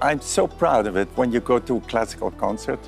I'm so proud of it. When you go to a classical concert,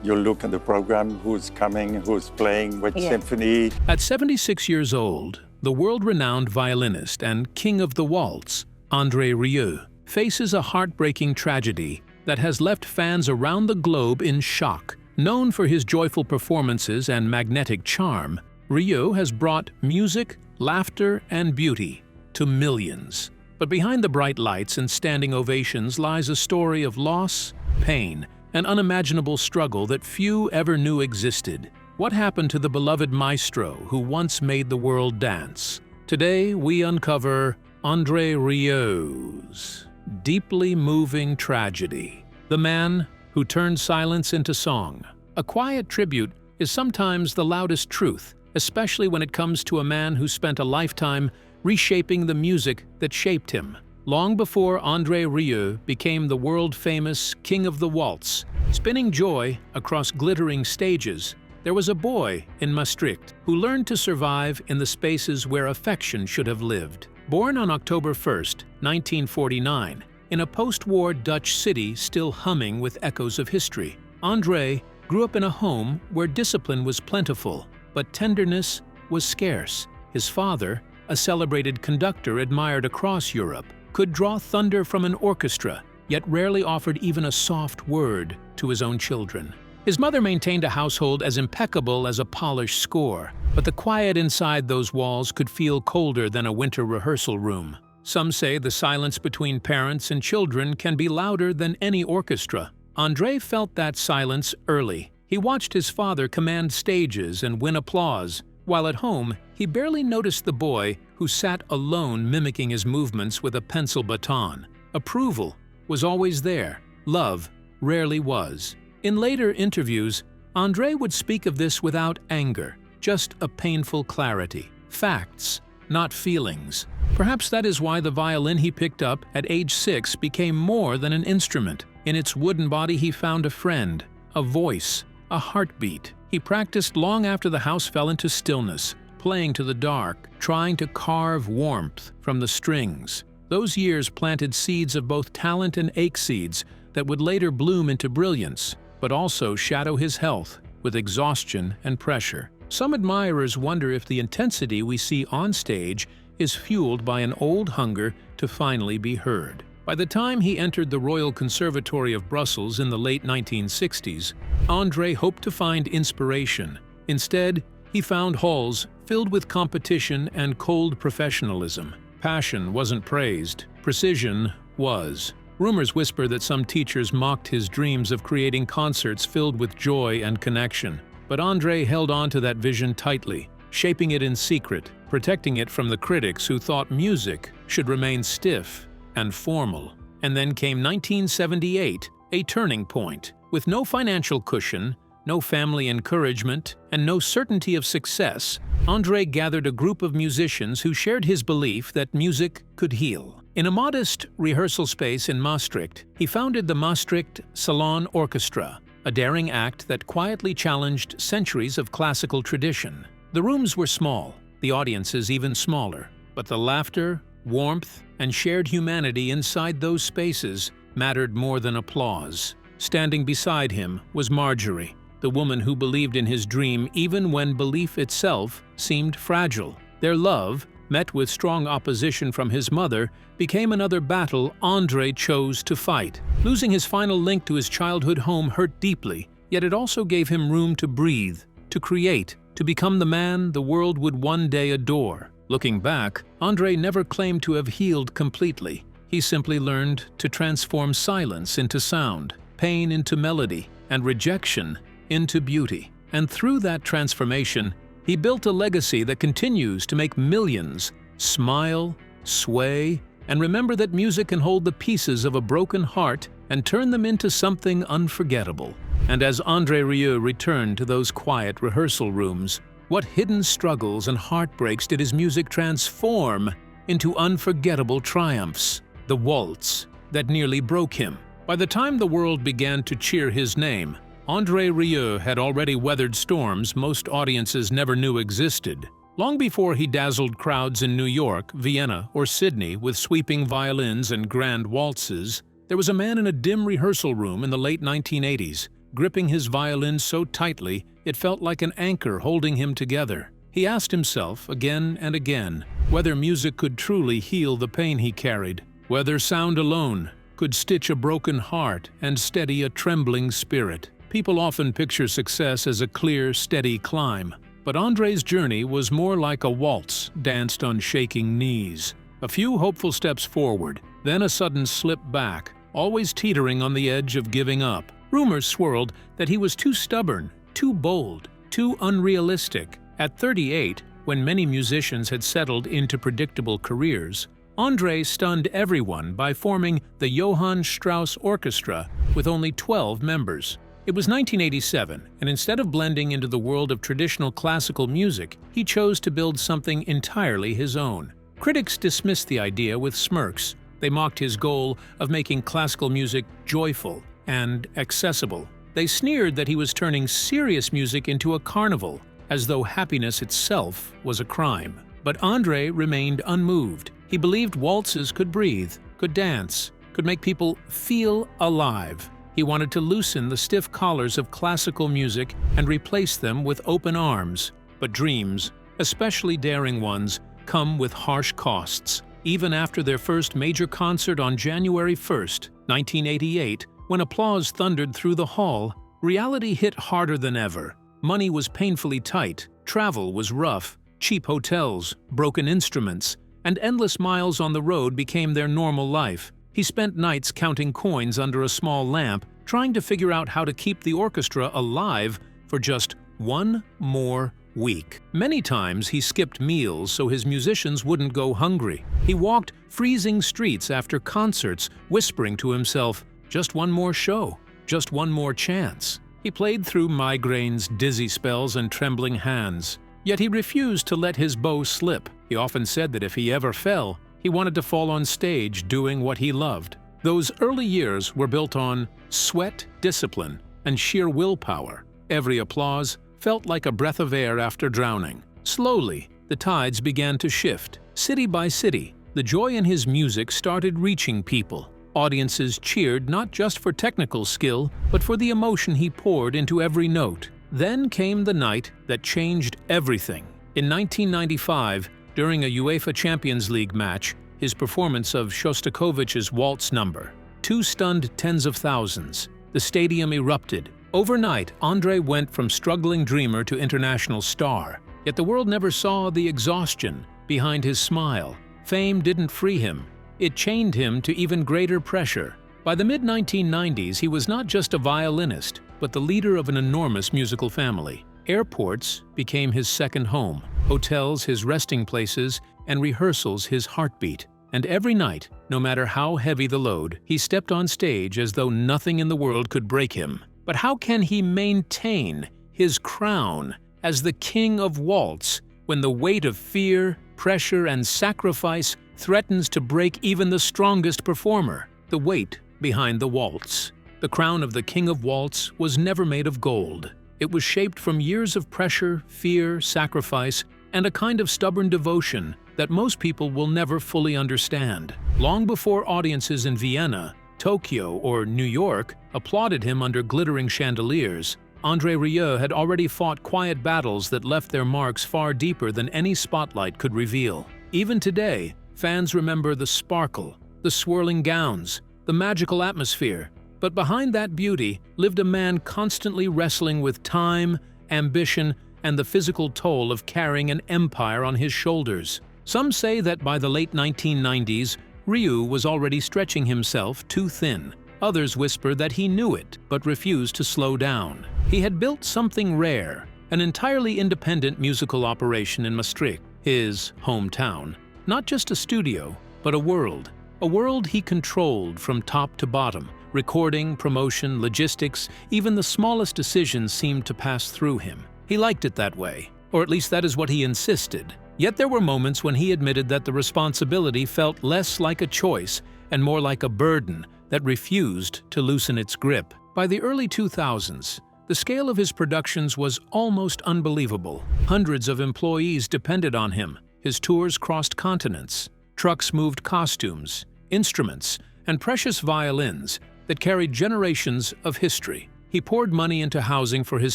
you look at the program, who's coming, who's playing, which symphony. At 76 years old, the world-renowned violinist and king of the waltz, André Rieu, faces a heartbreaking tragedy that has left fans around the globe in shock. Known for his joyful performances and magnetic charm, Rieu has brought music, laughter, and beauty to millions. But behind the bright lights and standing ovations lies a story of loss, pain, and unimaginable struggle that few ever knew existed. What happened to the beloved maestro who once made the world dance? Today, we uncover André Rieu's deeply moving tragedy. The man who turned silence into song. A quiet tribute is sometimes the loudest truth, especially when it comes to a man who spent a lifetime reshaping the music that shaped him. Long before André Rieu became the world-famous king of the waltz, spinning joy across glittering stages, there was a boy in Maastricht who learned to survive in the spaces where affection should have lived. Born on October 1st, 1949, in a post-war Dutch city still humming with echoes of history, André grew up in a home where discipline was plentiful, but tenderness was scarce. His father, a celebrated conductor admired across Europe, could draw thunder from an orchestra, yet rarely offered even a soft word to his own children. His mother maintained a household as impeccable as a polished score, but the quiet inside those walls could feel colder than a winter rehearsal room. Some say the silence between parents and children can be louder than any orchestra. André felt that silence early. He watched his father command stages and win applause, while at home, he barely noticed the boy who sat alone mimicking his movements with a pencil baton. Approval was always there. Love rarely was. In later interviews, André would speak of this without anger, just a painful clarity. Facts, not feelings. Perhaps that is why the violin he picked up at age 6 became more than an instrument. In its wooden body he found a friend, a voice, a heartbeat. He practiced long after the house fell into stillness, playing to the dark, trying to carve warmth from the strings. Those years planted seeds of both talent and ache seeds that would later bloom into brilliance, but also shadow his health with exhaustion and pressure. Some admirers wonder if the intensity we see on stage is fueled by an old hunger to finally be heard. By the time he entered the Royal Conservatory of Brussels in the late 1960s, André hoped to find inspiration. Instead, he found halls filled with competition and cold professionalism. Passion wasn't praised, precision was. Rumors whisper that some teachers mocked his dreams of creating concerts filled with joy and connection. But André held on to that vision tightly, shaping it in secret, protecting it from the critics who thought music should remain stiff and formal. And then came 1978, a turning point. With no financial cushion, no family encouragement, and no certainty of success, André gathered a group of musicians who shared his belief that music could heal. In a modest rehearsal space in Maastricht, he founded the Maastricht Salon Orchestra, a daring act that quietly challenged centuries of classical tradition. The rooms were small, the audiences even smaller, but the laughter, warmth, and shared humanity inside those spaces mattered more than applause. Standing beside him was Marjorie, the woman who believed in his dream even when belief itself seemed fragile. Their love, met with strong opposition from his mother, became another battle André chose to fight. Losing his final link to his childhood home hurt deeply, yet it also gave him room to breathe, to create, to become the man the world would one day adore. Looking back, André never claimed to have healed completely. He simply learned to transform silence into sound, pain into melody, and rejection into beauty. And through that transformation, he built a legacy that continues to make millions smile, sway, and remember that music can hold the pieces of a broken heart and turn them into something unforgettable. And as André Rieu returned to those quiet rehearsal rooms, what hidden struggles and heartbreaks did his music transform into unforgettable triumphs? The waltz that nearly broke him. By the time the world began to cheer his name, André Rieu had already weathered storms most audiences never knew existed. Long before he dazzled crowds in New York, Vienna, or Sydney with sweeping violins and grand waltzes, There was a man in a dim rehearsal room in the late 1980s, gripping his violin so tightly it felt like an anchor holding him together. He asked himself again and again whether music could truly heal the pain he carried, whether sound alone could stitch a broken heart and steady a trembling spirit. People often picture success as a clear, steady climb, but André's journey was more like a waltz danced on shaking knees. A few hopeful steps forward, then a sudden slip back, always teetering on the edge of giving up. Rumors swirled that he was too stubborn, too bold, too unrealistic. At 38, when many musicians had settled into predictable careers, André stunned everyone by forming the Johann Strauss Orchestra with only 12 members. It was 1987, and instead of blending into the world of traditional classical music, he chose to build something entirely his own. Critics dismissed the idea with smirks. They mocked his goal of making classical music joyful and accessible. They sneered that he was turning serious music into a carnival, as though happiness itself was a crime. But André remained unmoved. He believed waltzes could breathe, could dance, could make people feel alive. He wanted to loosen the stiff collars of classical music and replace them with open arms. But dreams, especially daring ones, come with harsh costs. Even after their first major concert on January 1st, 1988, when applause thundered through the hall, reality hit harder than ever. Money was painfully tight, travel was rough, cheap hotels, broken instruments, and endless miles on the road became their normal life. He spent nights counting coins under a small lamp, trying to figure out how to keep the orchestra alive for just one more week. Many times he skipped meals so his musicians wouldn't go hungry. He walked freezing streets after concerts, whispering to himself, "Just one more show, just one more chance." He played through migraines, dizzy spells, and trembling hands. Yet he refused to let his bow slip. He often said that if he ever fell, he wanted to fall on stage doing what he loved. Those early years were built on sweat, discipline, and sheer willpower. Every applause felt like a breath of air after drowning. Slowly, the tides began to shift. City by city, the joy in his music started reaching people. Audiences cheered not just for technical skill, but for the emotion he poured into every note. Then came the night that changed everything. In 1995, during a UEFA Champions League match, his performance of Shostakovich's Waltz number. Two stunned tens of thousands. The stadium erupted. Overnight, André went from struggling dreamer to international star. Yet the world never saw the exhaustion behind his smile. Fame didn't free him. It chained him to even greater pressure. By the mid-1990s, he was not just a violinist, but the leader of an enormous musical family. Airports became his second home, hotels his resting places, and rehearsals his heartbeat. And every night, no matter how heavy the load, he stepped on stage as though nothing in the world could break him. But how can he maintain his crown as the king of waltz when the weight of fear, pressure, and sacrifice threatens to break even the strongest performer? The weight behind the waltz. The crown of the king of waltz was never made of gold. It was shaped from years of pressure, fear, sacrifice, and a kind of stubborn devotion that most people will never fully understand. Long before audiences in Vienna, Tokyo, or New York applauded him under glittering chandeliers, André Rieu had already fought quiet battles that left their marks far deeper than any spotlight could reveal. Even today, fans remember the sparkle, the swirling gowns, the magical atmosphere. But behind that beauty lived a man constantly wrestling with time, ambition, and the physical toll of carrying an empire on his shoulders. Some say that by the late 1990s, Rieu was already stretching himself too thin. Others whisper that he knew it, but refused to slow down. He had built something rare, an entirely independent musical operation in Maastricht, his hometown. Not just a studio, but a world he controlled from top to bottom. Recording, promotion, logistics, even the smallest decisions seemed to pass through him. He liked it that way, or at least that is what he insisted. Yet there were moments when he admitted that the responsibility felt less like a choice and more like a burden that refused to loosen its grip. By the early 2000s, the scale of his productions was almost unbelievable. Hundreds of employees depended on him. His tours crossed continents. Trucks moved costumes, instruments, and precious violins that carried generations of history. He poured money into housing for his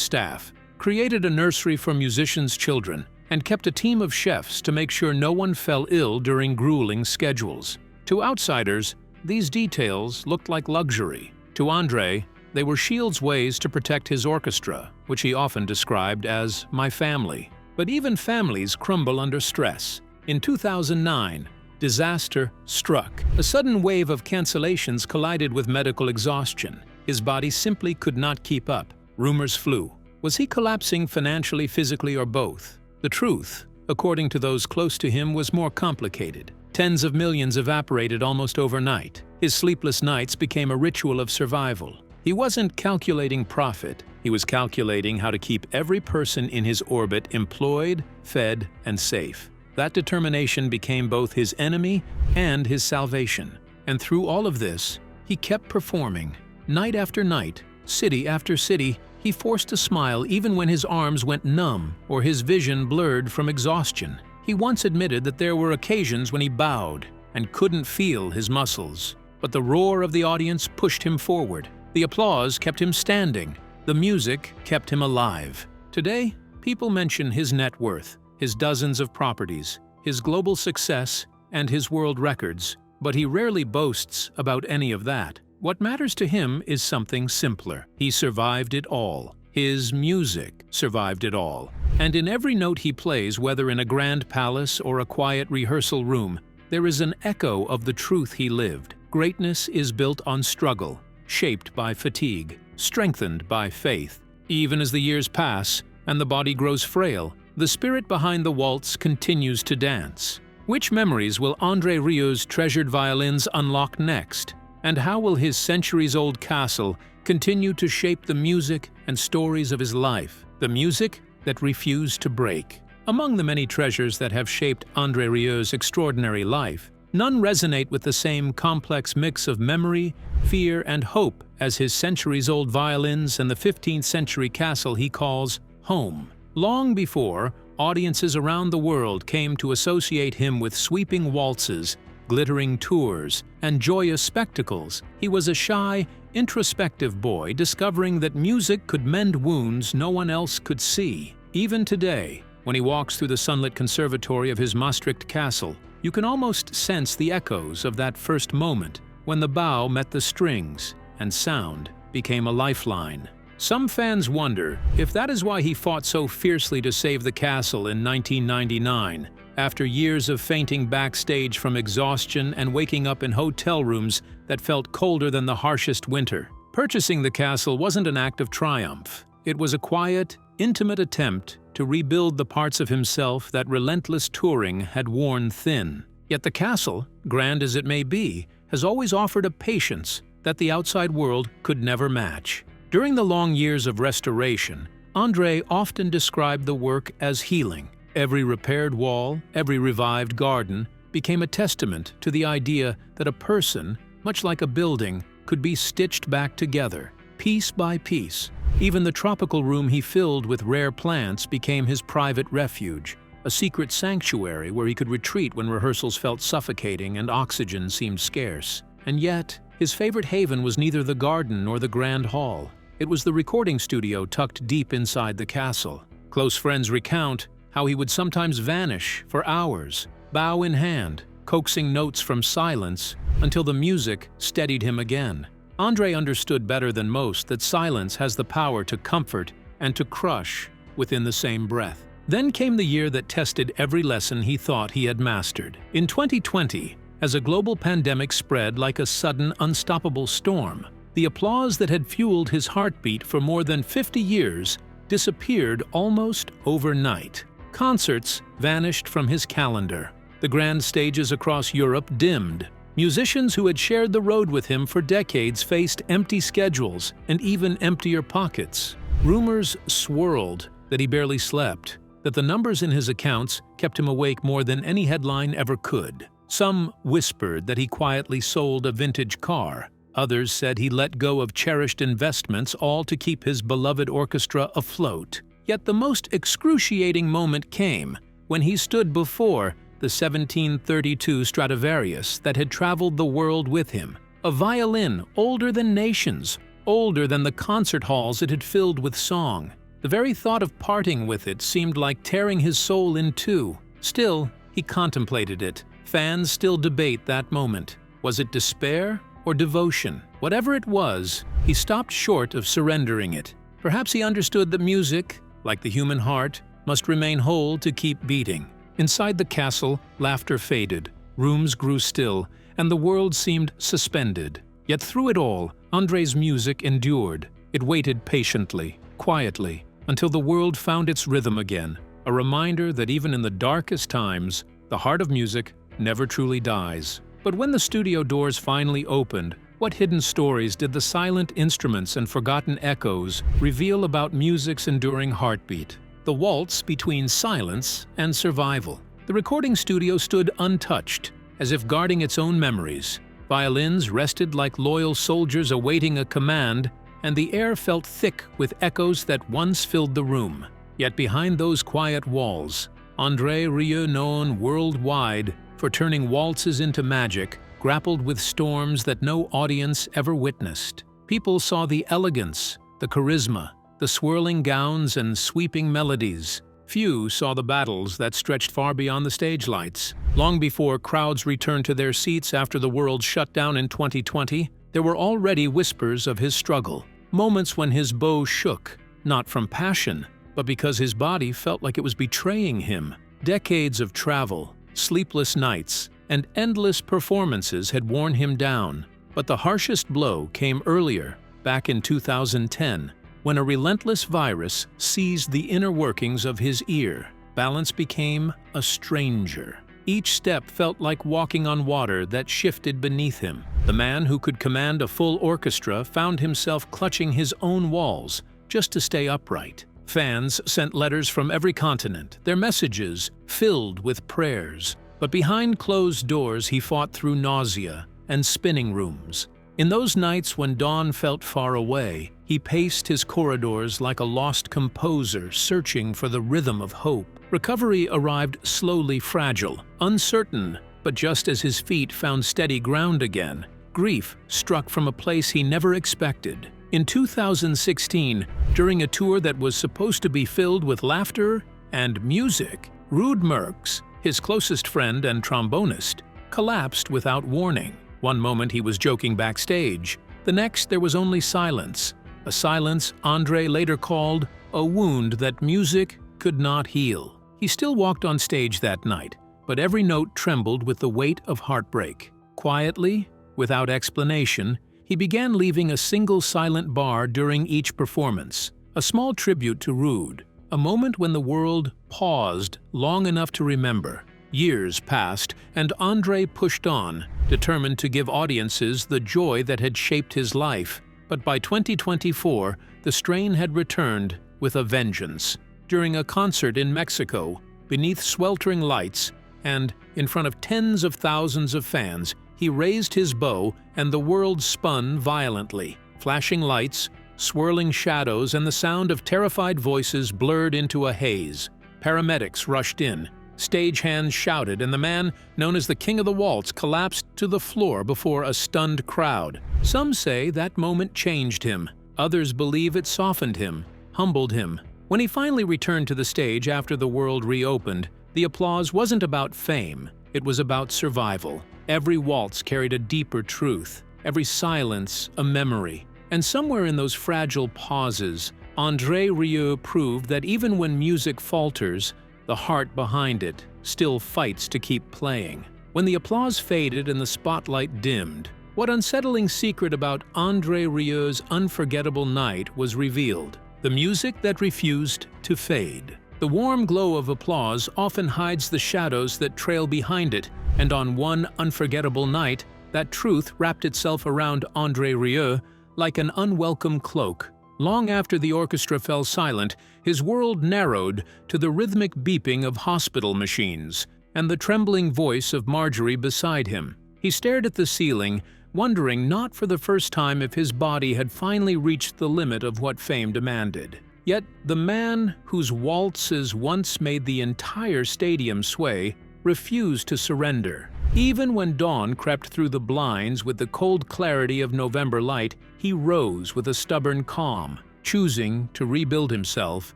staff, created a nursery for musicians' children, and kept a team of chefs to make sure no one fell ill during grueling schedules. To outsiders, these details looked like luxury. To André, they were Shield's ways to protect his orchestra, which he often described as "my family." But even families crumble under stress. In 2009, disaster struck. A sudden wave of cancellations collided with medical exhaustion. His body simply could not keep up. Rumors flew. Was he collapsing financially, physically, or both? The truth, according to those close to him, was more complicated. Tens of millions evaporated almost overnight. His sleepless nights became a ritual of survival. He wasn't calculating profit. He was calculating how to keep every person in his orbit employed, fed, and safe. That determination became both his enemy and his salvation. And through all of this, he kept performing. Night after night, city after city, he forced a smile even when his arms went numb or his vision blurred from exhaustion. He once admitted that there were occasions when he bowed and couldn't feel his muscles. But the roar of the audience pushed him forward. The applause kept him standing. The music kept him alive. Today, people mention his net worth, his dozens of properties, his global success, and his world records. But he rarely boasts about any of that. What matters to him is something simpler. He survived it all. His music survived it all. And in every note he plays, whether in a grand palace or a quiet rehearsal room, there is an echo of the truth he lived. Greatness is built on struggle, shaped by fatigue, strengthened by faith. Even as the years pass and the body grows frail, the spirit behind the waltz continues to dance. Which memories will André Rieu's treasured violins unlock next? And how will his centuries-old castle continue to shape the music and stories of his life? The music that refused to break. Among the many treasures that have shaped André Rieu's extraordinary life, none resonate with the same complex mix of memory, fear, and hope as his centuries-old violins and the 15th-century castle he calls home. Long before, audiences around the world came to associate him with sweeping waltzes, glittering tours, and joyous spectacles, he was a shy, introspective boy discovering that music could mend wounds no one else could see. Even today, when he walks through the sunlit conservatory of his Maastricht castle, you can almost sense the echoes of that first moment when the bow met the strings and sound became a lifeline. Some fans wonder if that is why he fought so fiercely to save the castle in 1999, after years of fainting backstage from exhaustion and waking up in hotel rooms that felt colder than the harshest winter. Purchasing the castle wasn't an act of triumph. It was a quiet, intimate attempt to rebuild the parts of himself that relentless touring had worn thin. Yet the castle, grand as it may be, has always offered a patience that the outside world could never match. During the long years of restoration, André often described the work as healing. Every repaired wall, every revived garden, became a testament to the idea that a person, much like a building, could be stitched back together, piece by piece. Even the tropical room he filled with rare plants became his private refuge, a secret sanctuary where he could retreat when rehearsals felt suffocating and oxygen seemed scarce. And yet, his favorite haven was neither the garden nor the grand hall. It was the recording studio tucked deep inside the castle. Close friends recount how he would sometimes vanish for hours, bow in hand, coaxing notes from silence until the music steadied him again. André understood better than most that silence has the power to comfort and to crush within the same breath. Then came the year that tested every lesson he thought he had mastered. In 2020, as a global pandemic spread like a sudden, unstoppable storm, the applause that had fueled his heartbeat for more than 50 years disappeared almost overnight. Concerts vanished from his calendar. The grand stages across Europe dimmed. Musicians who had shared the road with him for decades faced empty schedules and even emptier pockets. Rumors swirled that he barely slept, that the numbers in his accounts kept him awake more than any headline ever could. Some whispered that he quietly sold a vintage car. Others said he let go of cherished investments, all to keep his beloved orchestra afloat. Yet the most excruciating moment came when he stood before the 1732 Stradivarius that had traveled the world with him. A violin older than nations, older than the concert halls it had filled with song. The very thought of parting with it seemed like tearing his soul in two. Still, he contemplated it. Fans still debate that moment. Was it despair or devotion? Whatever it was, he stopped short of surrendering it. Perhaps he understood that music, like the human heart, must remain whole to keep beating. Inside the castle, laughter faded, rooms grew still, and the world seemed suspended. Yet through it all, André's music endured. It waited patiently, quietly, until the world found its rhythm again, a reminder that even in the darkest times, the heart of music never truly dies. But when the studio doors finally opened, what hidden stories did the silent instruments and forgotten echoes reveal about music's enduring heartbeat? The waltz between silence and survival. The recording studio stood untouched, as if guarding its own memories. Violins rested like loyal soldiers awaiting a command, and the air felt thick with echoes that once filled the room. Yet behind those quiet walls, André Rieu, known worldwide for turning waltzes into magic, grappled with storms that no audience ever witnessed. People saw the elegance, the charisma, the swirling gowns and sweeping melodies. Few saw the battles that stretched far beyond the stage lights. Long before crowds returned to their seats after the world shut down in 2020, there were already whispers of his struggle. Moments when his bow shook, not from passion, but because his body felt like it was betraying him. Decades of travel, sleepless nights, and endless performances had worn him down. But the harshest blow came earlier, back in 2010, when a relentless virus seized the inner workings of his ear. Balance became a stranger. Each step felt like walking on water that shifted beneath him. The man who could command a full orchestra found himself clutching his own walls just to stay upright. Fans sent letters from every continent, their messages filled with prayers. But behind closed doors he fought through nausea and spinning rooms. In those nights when dawn felt far away, he paced his corridors like a lost composer searching for the rhythm of hope. Recovery arrived slowly, fragile, uncertain, but just as his feet found steady ground again, grief struck from a place he never expected. In 2016, during a tour that was supposed to be filled with laughter and music, Ruud Merckx, his closest friend and trombonist, collapsed without warning. One moment he was joking backstage, the next there was only silence. A silence André later called a wound that music could not heal. He still walked on stage that night, but every note trembled with the weight of heartbreak. Quietly, without explanation, he began leaving a single silent bar during each performance, a small tribute to Ruud, a moment when the world paused long enough to remember. Years passed, and André pushed on, determined to give audiences the joy that had shaped his life. But by 2024, the strain had returned with a vengeance. During a concert in Mexico, beneath sweltering lights and in front of tens of thousands of fans, he raised his bow and the world spun violently. Flashing lights, swirling shadows, and the sound of terrified voices blurred into a haze. Paramedics rushed in. Stagehands shouted, and the man, known as the King of the Waltz, collapsed to the floor before a stunned crowd. Some say that moment changed him. Others believe it softened him, humbled him. When he finally returned to the stage after the world reopened, the applause wasn't about fame, it was about survival. Every waltz carried a deeper truth, every silence a memory. And somewhere in those fragile pauses, André Rieu proved that even when music falters, the heart behind it still fights to keep playing. When the applause faded and the spotlight dimmed, what unsettling secret about André Rieu's unforgettable night was revealed? The music that refused to fade. The warm glow of applause often hides the shadows that trail behind it, and on one unforgettable night, that truth wrapped itself around André Rieu like an unwelcome cloak. Long after the orchestra fell silent, his world narrowed to the rhythmic beeping of hospital machines and the trembling voice of Marjorie beside him. He stared at the ceiling, wondering not for the first time if his body had finally reached the limit of what fame demanded. Yet the man whose waltzes once made the entire stadium sway refused to surrender. Even when dawn crept through the blinds with the cold clarity of November light, he rose with a stubborn calm, choosing to rebuild himself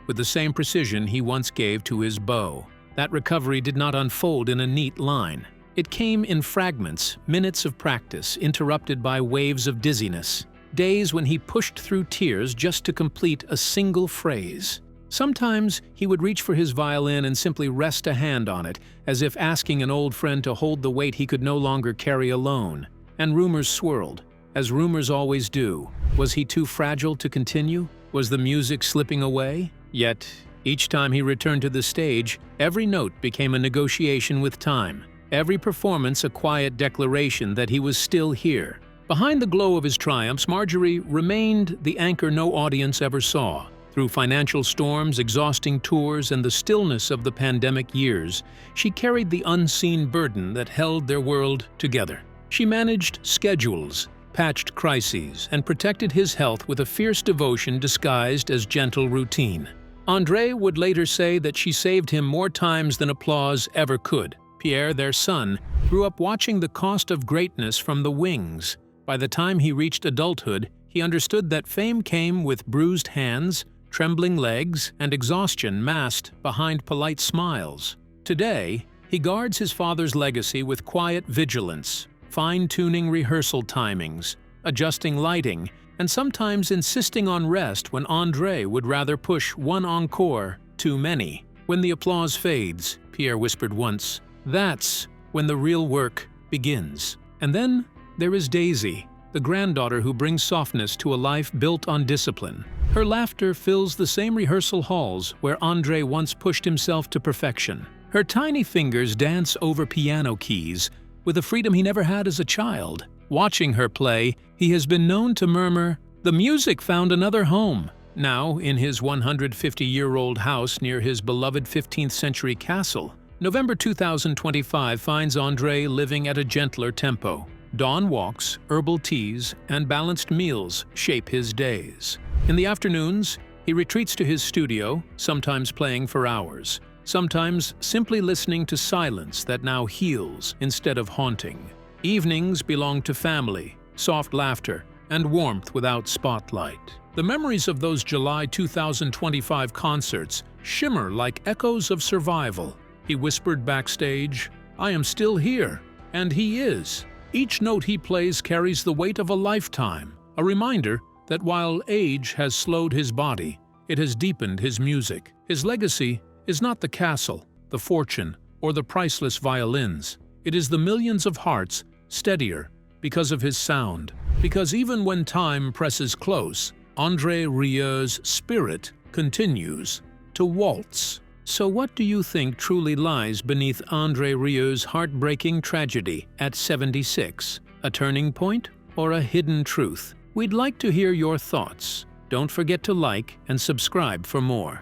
with the same precision he once gave to his bow. That recovery did not unfold in a neat line. It came in fragments, minutes of practice, interrupted by waves of dizziness, days when he pushed through tears just to complete a single phrase. Sometimes he would reach for his violin and simply rest a hand on it, as if asking an old friend to hold the weight he could no longer carry alone. And rumors swirled, as rumors always do. Was he too fragile to continue? Was the music slipping away? Yet, each time he returned to the stage, every note became a negotiation with time. Every performance a quiet declaration that he was still here. Behind the glow of his triumphs, Marjorie remained the anchor no audience ever saw. Through financial storms, exhausting tours, and the stillness of the pandemic years, she carried the unseen burden that held their world together. She managed schedules, patched crises, and protected his health with a fierce devotion disguised as gentle routine. André would later say that she saved him more times than applause ever could. Pierre, their son, grew up watching the cost of greatness from the wings. By the time he reached adulthood, he understood that fame came with bruised hands, trembling legs, and exhaustion masked behind polite smiles. Today, he guards his father's legacy with quiet vigilance, fine-tuning rehearsal timings, adjusting lighting, and sometimes insisting on rest when André would rather push one encore too many. When the applause fades, Pierre whispered once, that's when the real work begins. And then there is Daisy, the granddaughter who brings softness to a life built on discipline. Her laughter fills the same rehearsal halls where André once pushed himself to perfection. Her tiny fingers dance over piano keys with a freedom he never had as a child. Watching her play, he has been known to murmur, "The music found another home." Now, in his 150-year-old house near his beloved 15th-century castle, November 2025 finds André living at a gentler tempo. Dawn walks, herbal teas, and balanced meals shape his days. In the afternoons, he retreats to his studio, sometimes playing for hours, sometimes simply listening to silence that now heals instead of haunting. Evenings belong to family, soft laughter, and warmth without spotlight. The memories of those July 2025 concerts shimmer like echoes of survival. He whispered backstage, "I am still here," and he is. Each note he plays carries the weight of a lifetime, a reminder that while age has slowed his body, it has deepened his music. His legacy is not the castle, the fortune, or the priceless violins. It is the millions of hearts steadier because of his sound. Because even when time presses close, André Rieu's spirit continues to waltz. So what do you think truly lies beneath André Rieu's heartbreaking tragedy at 76? A turning point or a hidden truth? We'd like to hear your thoughts. Don't forget to like and subscribe for more.